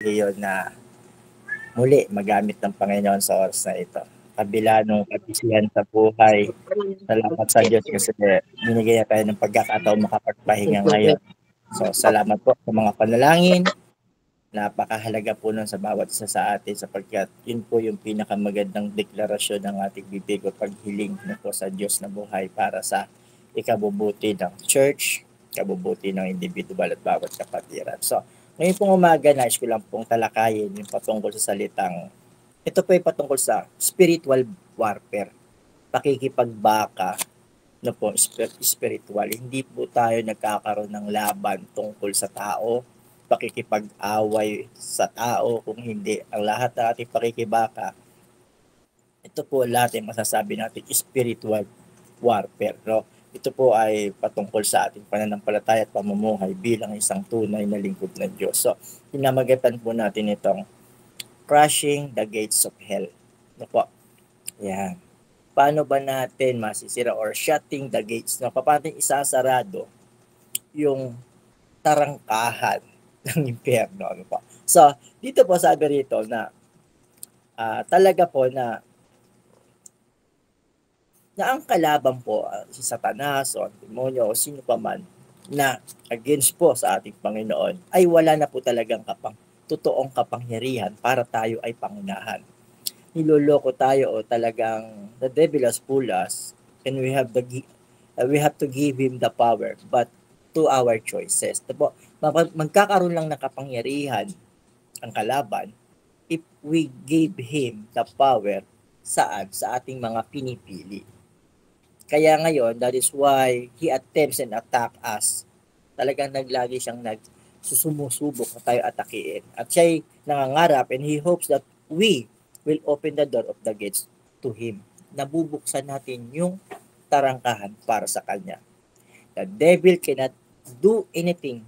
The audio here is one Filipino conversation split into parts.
pribilehiyo na muli magamit ng Panginoon sa oras na ito. Kabila ng kabisihan sa buhay, salamat sa Diyos kasi binigyan tayo ng pagkakataon makapagpahinga ngayon. So, salamat po sa mga panalangin. Napakahalaga po nun sa bawat isa sa atin sapagkat yun po yung pinakamagandang deklarasyon ng ating bibig o paghiling na po sa Diyos na buhay para sa ikabubuti ng church, ikabubuti ng individual at bawat kapatiran. So, ngayon pong umaga, nais ko lang pong talakayin yung patungkol sa salitang, ito po ay patungkol sa spiritual warfare, pakikipagbaka na po spiritual. Hindi po tayo nagkakaroon ng laban tungkol sa tao, pakikipag-away sa tao, kung hindi. Ang lahat ng ating pakikibaka, ito po lahat ay masasabi natin spiritual warfare. No? Ito po ay patungkol sa ating pananampalataya at pamumuhay bilang isang tunay na lingkod ng Diyos. So, pinamagatan po natin itong crushing the gates of hell. No po? Yan. Paano ba natin masisira or shutting the gates? No? Paano isasarado yung tarangkahan ng impyerno? Ano po? So, dito po sabi rito na talaga po na ang kalaban po si Satanas o ang demonyo o sino pa man na against po sa ating Panginoon ay wala na po talagang totoong kapangyarihan para tayo ay pangunahan. Niloloko tayo o talagang the devil has fooled us and we have to give him the power but to our choices. Diba? Magkakaroon lang ng kapangyarihan ang kalaban if we give him the power saan? Sa ating mga pinipili. Kaya ngayon, that is why he attempts and attack us. Talagang naglagi siyang sumusubok na tayo atakiin. At siya'y nangangarap and he hopes that we will open the door of the gates to him. Nabubuksan natin yung tarangkahan para sa kanya. The devil cannot do anything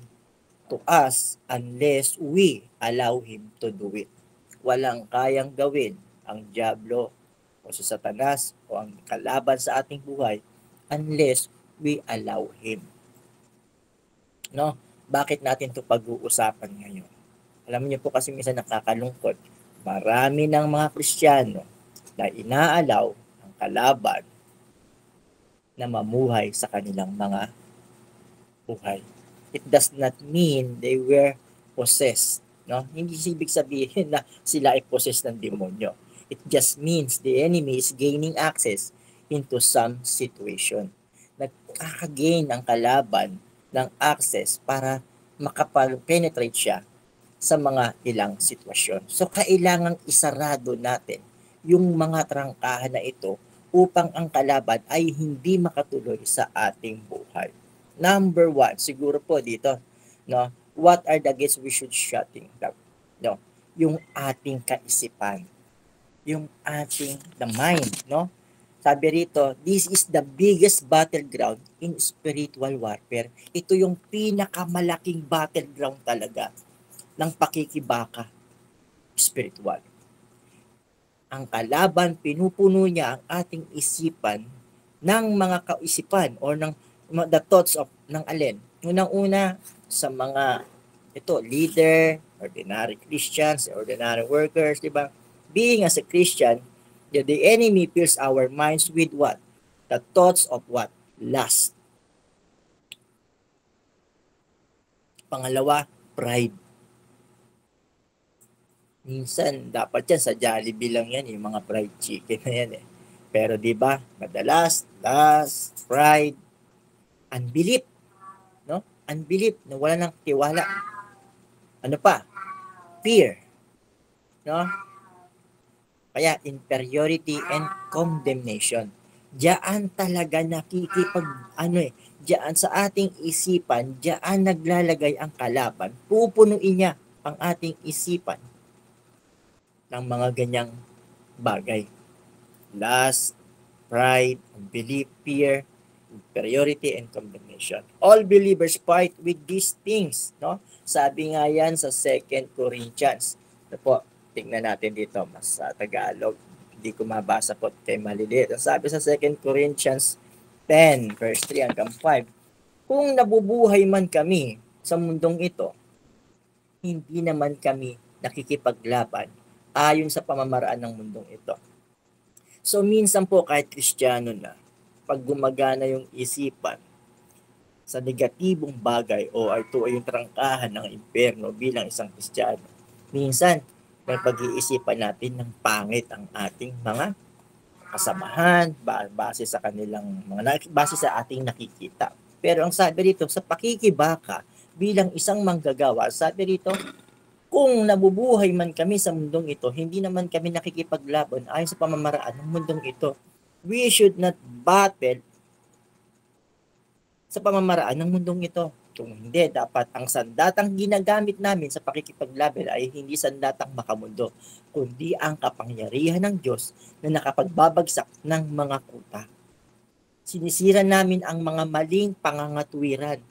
to us unless we allow him to do it. Walang kayang gawin ang diablo o si Satanas o ang kalaban sa ating buhay unless we allow him. No? Bakit natin ito pag-uusapan ngayon? Alam niyo po kasi minsan nakakalungkot. Marami ng mga Kristiyano na inaalaw ang kalaban na mamuhay sa kanilang mga buhay. It does not mean they were possessed. No? Hindi ibig sabihin na sila ay possessed ng demonyo. It just means the enemy is gaining access into some situation. Nagkaka-gain ang kalaban ng access para makapag-penetrate siya sa mga ilang sitwasyon. So, kailangang isarado natin yung mga trangkahan na ito upang ang kalaban ay hindi makatuloy sa ating buhay. Number 1, siguro po dito, no? What are the gates we should shutting? No? Yung ating kaisipan. Yung ating the mind, no? Sabi rito, this is the biggest battleground in spiritual warfare. Ito yung pinakamalaking battleground talaga ng pakikibaka spiritual. Ang kalaban, pinupuno niya ang ating isipan ng mga kaisipan or ng the thoughts of ng alin. Unang-una sa mga leader, ordinary Christians, ordinary workers, di ba? Being as a Christian, the enemy fills our minds with what? The thoughts of what? Lust. Pangalawa, pride. Minsan, dapat yan sa Jollibee lang yan, yung mga fried chicken na yan eh. Pero di ba madalas, lust, pride, unbelief. No? Unbelief, na wala ng tiwala. Ano pa? Fear. No? Kaya inferiority and condemnation. Diyan talaga diyan sa ating isipan, diyan naglalagay ang kalaban. Pupunuin niya ang ating isipan ng mga ganyang bagay. Lust, pride, unbelief, fear, inferiority, and condemnation. All believers fight with these things. No? Sabi nga yan sa 2 Corinthians. Ito po, tingnan natin dito, mas Tagalog. Hindi ko mabasa po kay maliliit. Sabi sa 2 Corinthians 10, verse 3 hanggang 5, kung nabubuhay man kami sa mundong ito, hindi naman kami nakikipaglaban ayon sa pamamaraan ng mundong ito. So minsan po kahit Kristiyano na, pag gumagana yung isipan sa negatibong bagay o ito ay yung trangkahan ng impyerno bilang isang Kristiyano, minsan may pag-iisipan natin ng pangit ang ating mga kasamahan base sa kanilang base sa ating nakikita. Pero ang sabi rito, sa pakikibaka bilang isang manggagawa, sabi rito, kung nabubuhay man kami sa mundong ito, hindi naman kami nakikipaglaban ayon sa pamamaraan ng mundong ito. We should not battle sa pamamaraan ng mundong ito. Kung hindi, dapat ang sandatang ginagamit namin sa pakikipaglaban ay hindi sandatang makamundo, kundi ang kapangyarihan ng Diyos na nakapagbabagsak ng mga kuta. Sinisira namin ang mga maling pangangatuwiran.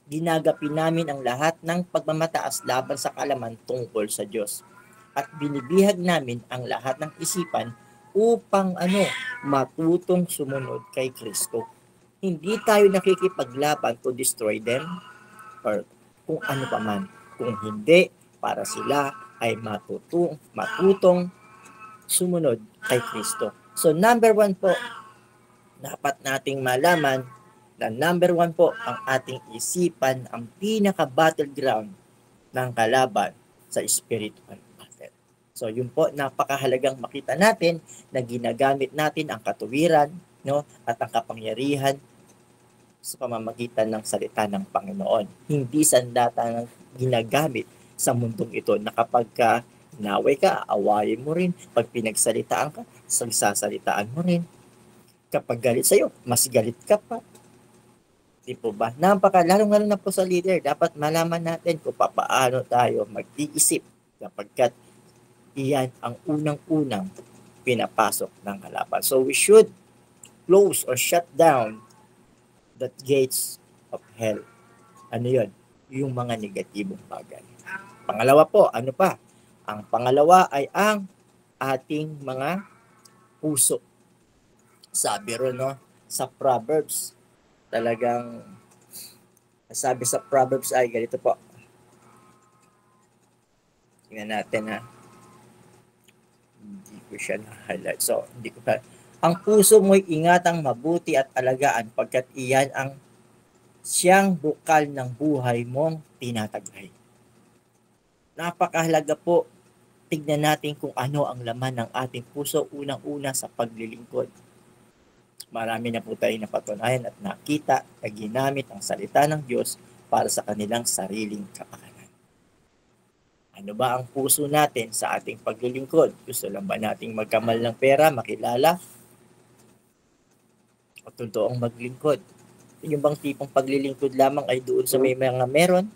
Ginagapi namin ang lahat ng pagmamataas laban sa kaalaman tungkol sa Diyos. At binibihag namin ang lahat ng isipan upang matutong sumunod kay Kristo. Hindi tayo nakikipaglaban to destroy them or kung ano pa man. Kung hindi, para sila ay matutong sumunod kay Kristo. So number 1 po, dapat nating malaman na number 1 po ang ating isipan ang pinaka-battleground ng kalaban sa spiritual battle. So yun po, napakahalagang makita natin na ginagamit natin ang katuwiran, at ang kapangyarihan sa pamamagitan ng salita ng Panginoon. Hindi sandata ng ginagamit sa mundong ito na kapag naway ka, awayin mo rin. Pag pinagsalitaan ka, sagsasalitaan mo rin. Kapag galit sa'yo, mas galit ka pa. Di po ba? Lalong-lalo na po sa leader, dapat malaman natin kung paano tayo mag-iisip kapag iyan ang unang-unang pinapasok ng kalaban. So we should close or shut down the gates of hell. Ano yun? Yung mga negatibong bagay. Pangalawa po, ano pa? Ang pangalawa ay ang ating mga puso. Sabi ron, sa Proverbs, talagang sabi sa Proverbs ay ganito po. Tingnan natin Hindi ko siya na-highlight. So, hindi ko pa. Ang puso mo'y ingatang mabuti at alagaan pagkat iyan ang siyang bukal ng buhay mong tinataglay. Napakahalaga po, tignan natin kung ano ang laman ng ating puso unang-una sa paglilingkod. Marami na po tayo napatunayan at nakita na ginamit ang salita ng Diyos para sa kanilang sariling kapakanan. Ano ba ang puso natin sa ating paglilingkod? Gusto lang ba nating magkamal ng pera, makilala? O totoong maglingkod? Yung bang tipong paglilingkod lamang ay doon sa may mga meron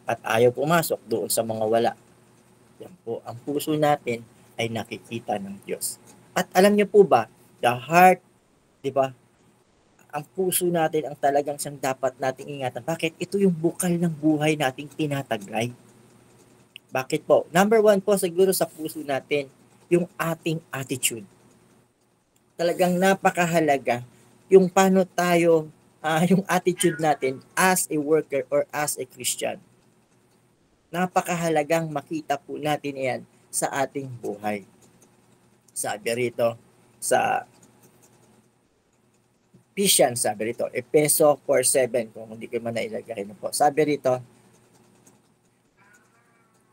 at ayaw pumasok doon sa mga wala? Yan po, ang puso natin ay nakikita ng Diyos. At alam niyo po ba, the heart, di ba? Ang puso natin ang talagang siyang dapat nating ingatan. Bakit? Ito yung bukal ng buhay nating tinataglay. Bakit po? Number 1 po siguro sa puso natin, yung ating attitude. Talagang napakahalaga yung paano tayo, yung attitude natin as a worker or as a Christian. Napakahalagang makita po natin yan sa ating buhay. Sabi rito sa Ephesians, sabi rito, Efeso 4:7, kung hindi ko man nailagay na po. Sabi rito,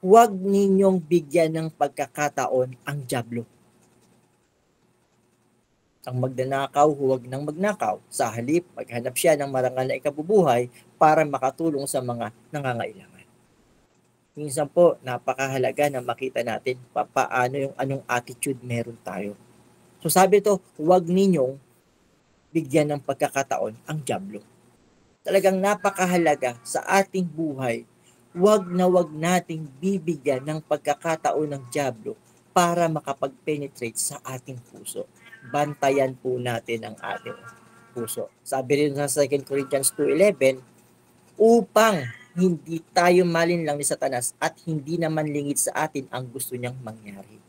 huwag ninyong bigyan ng pagkakataon ang dyablo. Ang magnanakaw, huwag nang magnakaw. Sa halip, maghanap siya ng marangal na ikabubuhay para makatulong sa mga nangangailangan. Minsan po, napakahalaga na makita natin paano yung anong attitude meron tayo. So sabi ito, huwag ninyong bigyan ng pagkakataon ang dyablo. Talagang napakahalaga sa ating buhay, huwag nating bibigyan ng pagkakataon ng dyablo para makapag-penetrate sa ating puso. Bantayan po natin ang ating puso. Sabi rin sa 2 Corinthians 2:11, upang hindi tayo malinlang ni Satanas at hindi naman lingid sa atin ang gusto niyang mangyari,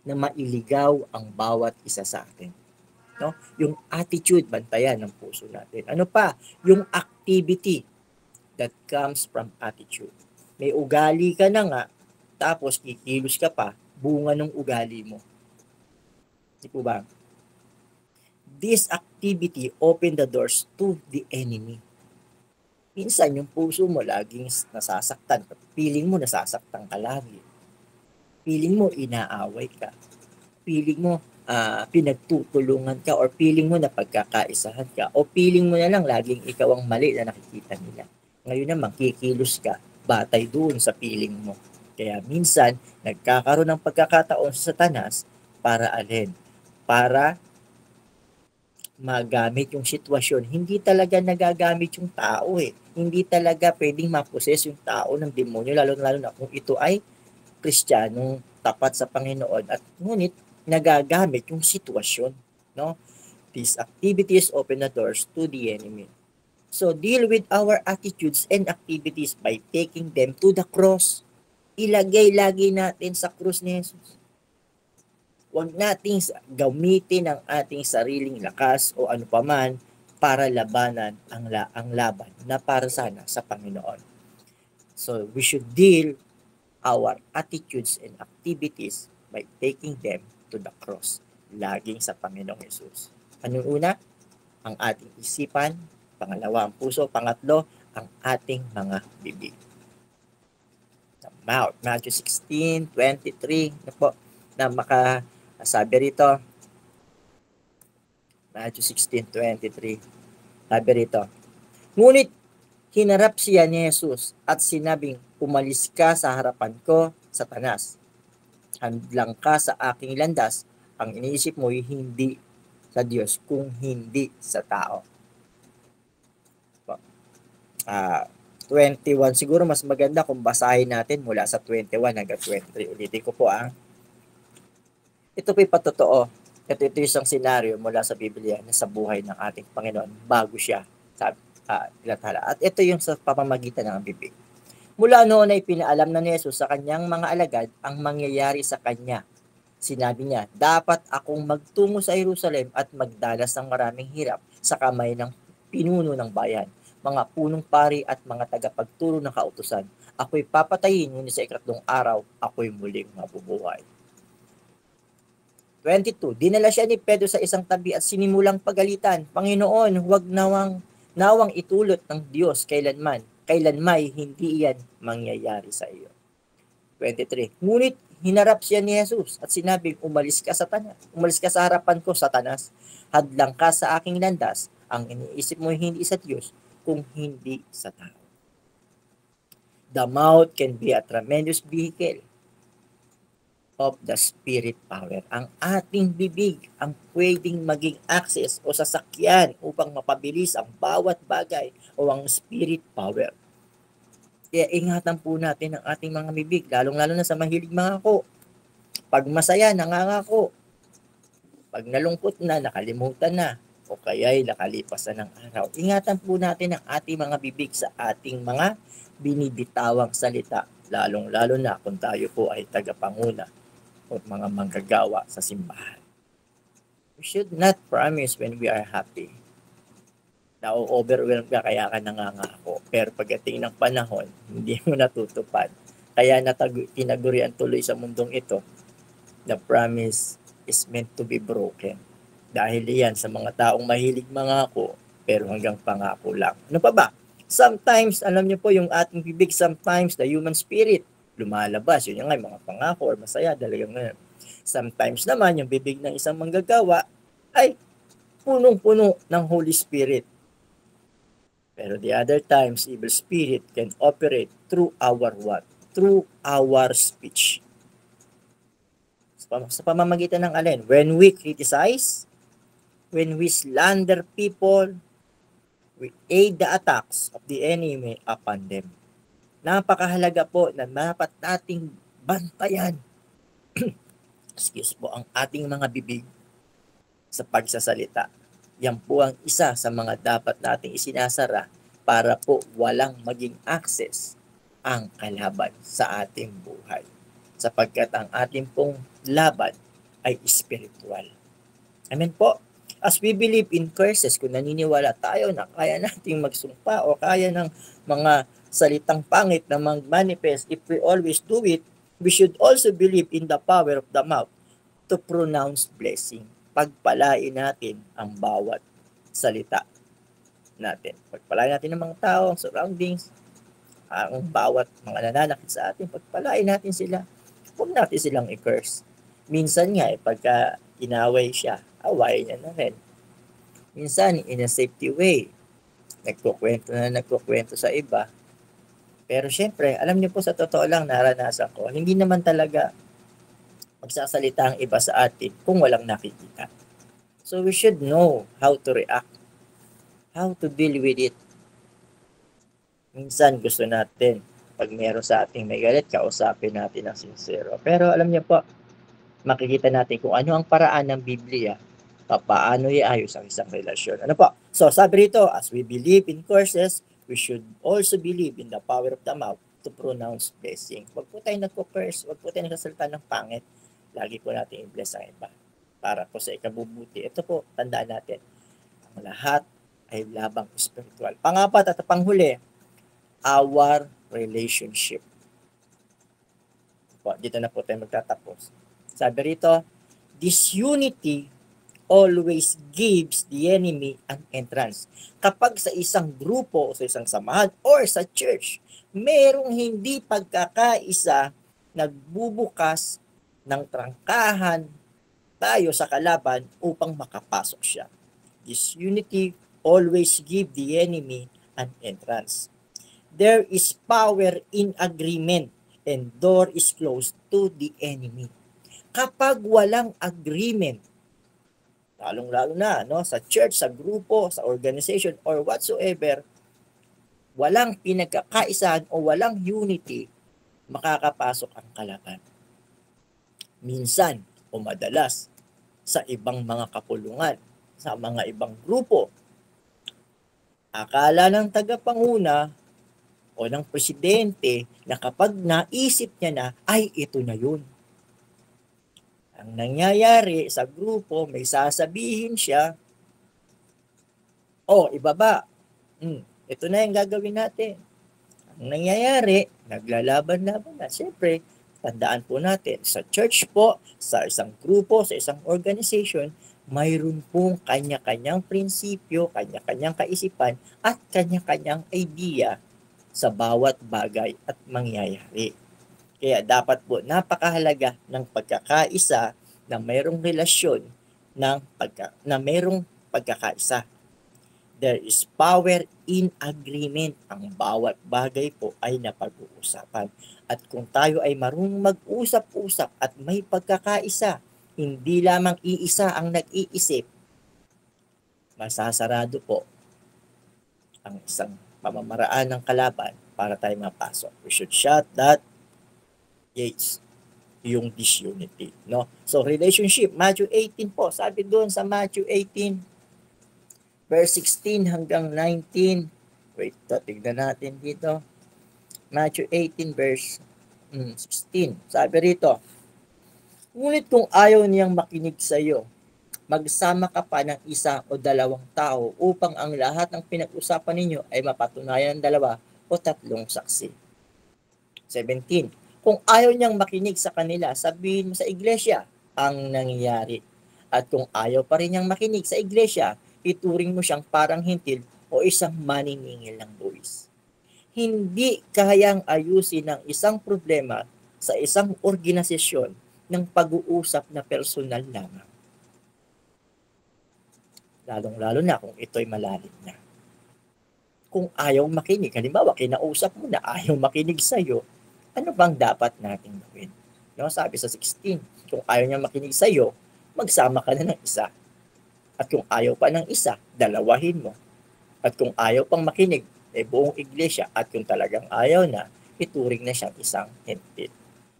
na mailigaw ang bawat isa sa atin. No? Yung attitude, bantayan ng puso natin. Ano pa? Yung activity that comes from attitude. May ugali ka na nga, tapos kikilos ka pa, bunga ng ugali mo. Di po ba? This activity open the doors to the enemy. Minsan yung puso mo laging nasasaktan. Feeling mo nasasaktan ka lagi. Feeling mo inaaway ka. Feeling mo pinagtutulungan ka, or feeling mo na pagkakaisahan ka, o feeling mo na lang laging ikaw ang mali na nakikita nila. Ngayon naman kikilos ka batay doon sa feeling mo. Kaya minsan nagkakaroon ng pagkakataon sa Satanas para alin? Para magamit yung sitwasyon. Hindi talaga nagagamit yung tao eh. Hindi talaga pwedeng maposes yung tao ng demonyo, lalo na kung ito ay Kristiyanong tapat sa Panginoon, at ngunit nagagamit yung sitwasyon, no? These activities open the doors to the enemy. So deal with our attitudes and activities by taking them to the cross. Ilagay lagi natin sa krus ni Jesus. Huwag nating gamitin ang ating sariling lakas o ano paman para labanan ang laban na para sana sa Panginoon. So we should deal our attitudes and activities by taking them to the cross. Laging sa Panginoong Jesus. Anong una? Ang ating isipan. Pangalawa, ang puso. Pangatlo, ang ating mga bibig. The mouth. Matthew 16:23 na po, na makasabi rito. Matthew 16:23. Sabi rito, ngunit hinarap siya ni Jesus at sinabing, umalis ka sa harapan ko, Satanas. Handlang ka sa aking landas. Ang iniisip mo ay hindi sa Diyos, kung hindi sa tao. 21, siguro mas maganda kung basahin natin mula sa 21 hanggang 23. Ulitin ko po Ito po'y patotoo. Ito isang senaryo mula sa Biblia na sa buhay ng ating Panginoon bago siya ilathala. At ito yung sa pamamagitan ng bibig. Mula noon ay pinaalam na ni Jesus sa kanyang mga alagad ang mangyayari sa kanya. Sinabi niya, dapat akong magtungo sa Jerusalem at magdalas ng maraming hirap sa kamay ng pinuno ng bayan, mga punong pari at mga tagapagturo ng kautusan. Ako'y papatayin, ngunit sa ikatlong araw, ako'y muling mabubuhay. 22. Dinala siya ni Pedro sa isang tabi at sinimulang pagalitan, Panginoon, huwag nawang itulot ng Diyos kailanmay hindi iyan mangyayari sa iyo. 23. Ngunit hinarap siya ni Jesus at sinabing, umalis ka sa harapan ko, Satanas. Hadlang ka sa aking landas. Ang iniisip mo hindi sa Diyos, kung hindi sa tao. The mouth can be a tremendous vehicle of the spirit power. Ang ating bibig ang pwedeng maging access o sasakyan upang mapabilis ang bawat bagay o ang spirit power. Kaya ingatan po natin ang ating mga bibig, lalong-lalo na sa mahilig mangako. Pag masaya, nangangako. Pag nalungkot na, nakalimutan na, o kaya'y nakalipas na ng araw. Ingatan po natin ang ating mga bibig sa ating mga binibitawang salita, lalong-lalo na kung tayo po ay tagapanguna o mga manggagawa sa simbahan. We should not promise when we are happy. Na-overwhelm ka kaya ka nangangako. Pero pagdating ng panahon, hindi mo natutupad. Kaya tinagurian tuloy sa mundong ito, the promise is meant to be broken. Dahil yan sa mga taong mahilig mangako, pero hanggang pangako lang. Ano pa ba? Sometimes, alam niyo po, yung ating bibig, sometimes the human spirit, lumalabas. Yun yung nga, mga pangako or masaya, talagang ngayon. Sometimes naman, yung bibig ng isang manggagawa ay punong-puno ng Holy Spirit. Pero the other times, evil spirit can operate through our what? Through our speech. Sa pamamagitan ng alin? When we criticize, when we slander people, we aid the attacks of the enemy upon them. Napakahalaga po na dapat nating bantayan ang ating mga bibig sa pagsasalita. Yan po ang isa sa mga dapat nating isinasara para po walang maging access ang kalaban sa ating buhay. Sapagkat ang ating pong laban ay spiritual. Amen po. As we believe in curses, kung naniniwala tayo na kaya nating magsumpa o kaya ng mga salitang pangit na mag-manifest, if we always do it, We should also believe in the power of the mouth to pronounce blessing. Pagpalain natin ang bawat salita natin. Pagpalain natin ng mga tao, ang surroundings, ang bawat mga nananakit sa atin, pagpalain natin sila. Huwag natin silang i-curse. Minsan nga, pagka inaway siya, away niya na rin. Minsan, in a safety way, nagkukwento sa iba. Pero syempre, alam niyo po, sa totoo lang, naranasan ko, hindi naman talaga magsasalita ang iba sa atin kung walang nakikita. So we should know how to react, how to deal with it. Minsan gusto natin, pag meron sa ating may galit, kausapin natin ng sincero. Pero alam niyo po, makikita natin kung ano ang paraan ng Biblia, paano iayos ang isang relasyon. Ano po? So sabi rito, as we believe in curses, we should also believe in the power of the mouth to pronounce blessing. Huwag po tayo nagko-curse, huwag po tayo nagsasalita ng pangit. Lagi po natin i-bless ang iba para po sa ikabubuti. Ito po, tandaan natin, ang lahat ay labang spiritual. Pangapat at panghuli, our relationship. Po, dito na po tayo magtatapos. Sabi rito, disunity always gives the enemy an entrance. Kapag sa isang grupo o sa isang samahan or sa church, merong hindi pagkakaisa, nagbubukas ng trangkahan tayo sa kalaban upang makapasok siya. Disunity always give the enemy an entrance. There is power in agreement and door is closed to the enemy. Kapag walang agreement, lalong-lalo na sa church, sa grupo, sa organization, or whatsoever, walang pinagkakaisahan o walang unity, makakapasok ang kalaban. Minsan o madalas sa ibang mga kapulungan, sa mga ibang grupo, akala ng tagapanguna o ng presidente na kapag naisip niya na, ay ito na yun. Ang nangyayari sa grupo, may sasabihin siya, ibaba, ito na yung gagawin natin. Ang nangyayari, naglalaban-laban na. Siyempre, tandaan po natin, sa church po, sa isang grupo, sa isang organization, mayroon pong kanya-kanyang prinsipyo, kanya-kanyang kaisipan, at kanya-kanyang idea sa bawat bagay at mangyayari. Kaya dapat po napakahalaga ng pagkakaisa na mayroong relasyon na mayroong pagkakaisa. There is power in agreement. Ang bawat bagay po ay napag-uusapan. At kung tayo ay marunong mag-usap-usap at may pagkakaisa, hindi lamang iisa ang nag-iisip, masasarado po ang isang pamamaraan ng kalaban para tayo mapasok. We should shut that gates, yung disunity. No? So, relationship, Matthew 18 po. Sabi doon sa Matthew 18, verse 16 hanggang 19. Wait, tignan natin dito. Matthew 18, verse 16. Sabi rito, ngunit kung ayaw niyang makinig sa iyo, magsama ka pa ng isa o dalawang tao upang ang lahat ng pinag-usapan ninyo ay mapatunayan ng dalawa o tatlong saksi. 17. Kung ayaw niyang makinig sa kanila, sabihin mo sa iglesia ang nangyayari. At kung ayaw pa rin niyang makinig sa iglesia, ituring mo siyang parang hintil o isang maniningil ng buwis. Hindi kayang ayusin ng isang problema sa isang organisasyon ng pag-uusap na personal lamang. Lalong-lalo na kung ito'y malalim na. Kung ayaw makinig, halimbawa, kinausap mo na ayaw makinig sa'yo, ano bang dapat natin gawin? No, sabi sa 16, kung ayaw niya makinig sa'yo, magsama ka na ng isa. At kung ayaw pa ng isa, dalawahin mo. At kung ayaw pang makinig, buong iglesia. At kung talagang ayaw na, ituring na siyang isang hintil.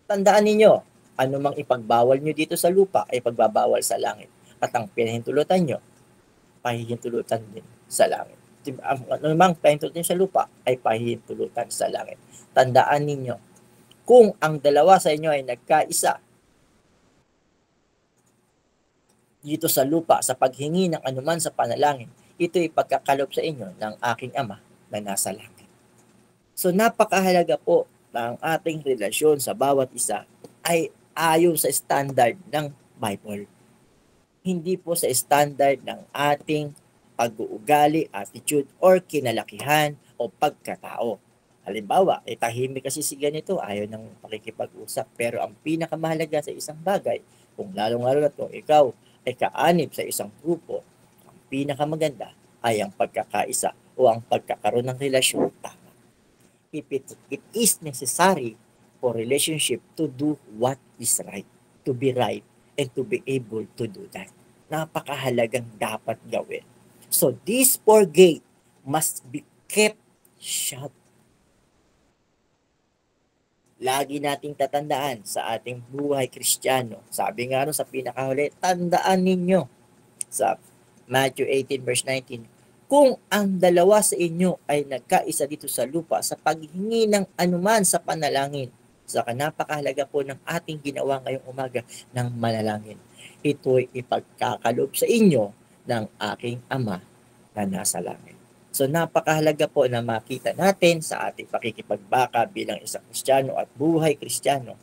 Tandaan ninyo, anumang ipagbawal nyo dito sa lupa ay pagbabawal sa langit. At ang pinahintulutan nyo, pahihintulutan din sa langit. Anumang pahintulutan sa lupa ay pahihintulutan sa langit. Tandaan ninyo, kung ang dalawa sa inyo ay nagkaisa dito sa lupa sa paghingi ng anuman sa panalangin, ito'y pagkakalob sa inyo ng aking Ama na nasa langit. So napakahalaga po na ang ating relasyon sa bawat isa ay ayon sa standard ng Bible. Hindi po sa standard ng ating pag-uugali, attitude, or kinalakihan o pagkatao. Halimbawa, tahimik kasi si ganito, ayaw ng pakikipag-usap. Pero ang pinakamahalaga sa isang bagay, kung lalong-lalo na kung ikaw ay kaanib sa isang grupo, ang pinakamaganda ay ang pagkakaisa o ang pagkakaroon ng relasyon tama. If it is necessary for relationship to do what is right, to be right, and to be able to do that. Napakahalagang dapat gawin. So this four gate must be kept shut. Lagi nating tatandaan sa ating buhay Kristiyano. Sabi nga sa pinakahuli, tandaan ninyo sa Matthew 18 verse 19, kung ang dalawa sa inyo ay nagkaisa dito sa lupa sa paghingi ng anuman sa panalangin, saka napakahalaga po ng ating ginawa ngayong umaga ng manalangin. Ito'y ipagkakalob sa inyo ng aking Ama na nasa langit. So napakahalaga po na makita natin sa ating pakikipagbaka bilang isang Kristiyano at buhay Kristiyano,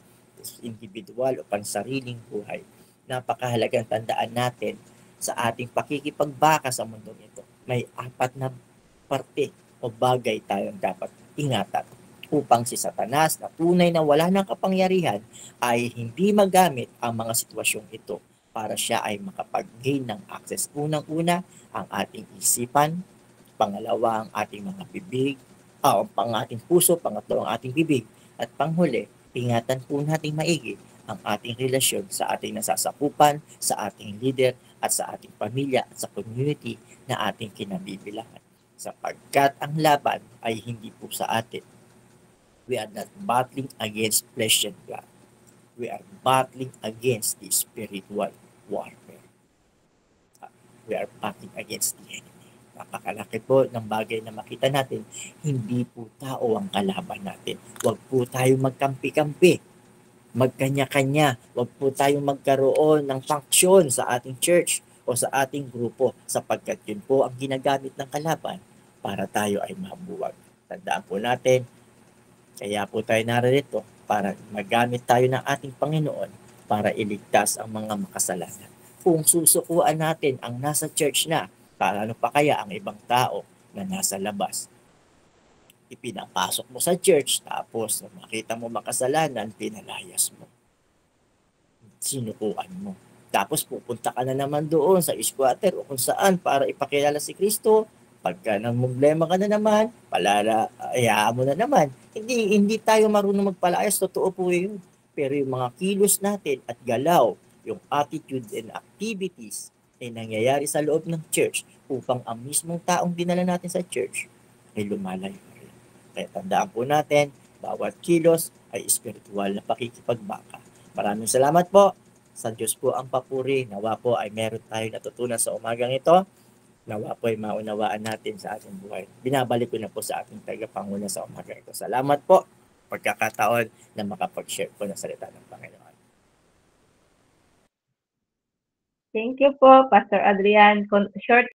individual o pansariling buhay. Napakahalagang tandaan natin sa ating pakikipagbaka sa mundong ito. May 4 na parte o bagay tayong dapat ingatan upang si Satanas na tunay na wala ng kapangyarihan ay hindi magamit ang mga sitwasyong ito para siya ay makapag-gain ng access. Unang-una, ang ating isipan, pangalawa ang ating mga bibig, ang ating puso, pangatlo ang ating bibig, at panghuli, ingatan po nating maigi ang ating relasyon sa ating nasasakupan, sa ating leader, at sa ating pamilya at sa community na ating kinabibilangan. Sapagkat ang laban ay hindi po sa atin. We are not battling against flesh and blood. We are battling against the spiritual warfare. We are battling against the enemy. Napakalaki po ng bagay na makita natin, hindi po tao ang kalaban natin. Huwag po tayong magkampi-kampi, magkanya-kanya. Huwag po tayong magkaroon ng faction sa ating church o sa ating grupo, sapagkat yun po ang ginagamit ng kalaban para tayo ay mabuwag. Tandaan po natin, kaya po tayo narito para magamit tayo ng ating Panginoon para iligtas ang mga makasalanan. Kung susukuan natin ang nasa church na, paano pa kaya ang ibang tao na nasa labas? Ipinapasok mo sa church, tapos makita mo makasalanan, pinalayas mo. Sinukuan mo. Tapos pupunta ka na naman doon sa squatter o kung saan para ipakilala si Kristo. Pagka ng problema ka na naman, hayaan mo na naman. Hindi tayo marunong magpalayas, totoo po yun. Pero yung mga kilos natin at galaw, yung attitude and activities ay nangyayari sa loob ng church upang ang mismong taong dinala natin sa church ay lumalayo. Kaya tandaan po natin, bawat kilos ay spiritual na pakikipagbaka. Maraming salamat po. Sa Diyos po ang papuri. Nawa po ay meron tayong natutunan sa umagang ito. Nawa po ay maunawaan natin sa ating buhay. Binabalik ko na po sa ating tagapanguna sa umagang ito. Salamat po. Pagkakataon na makapag-share po ng salita ng Panginoon. Thank you po, Pastor Adrian. Short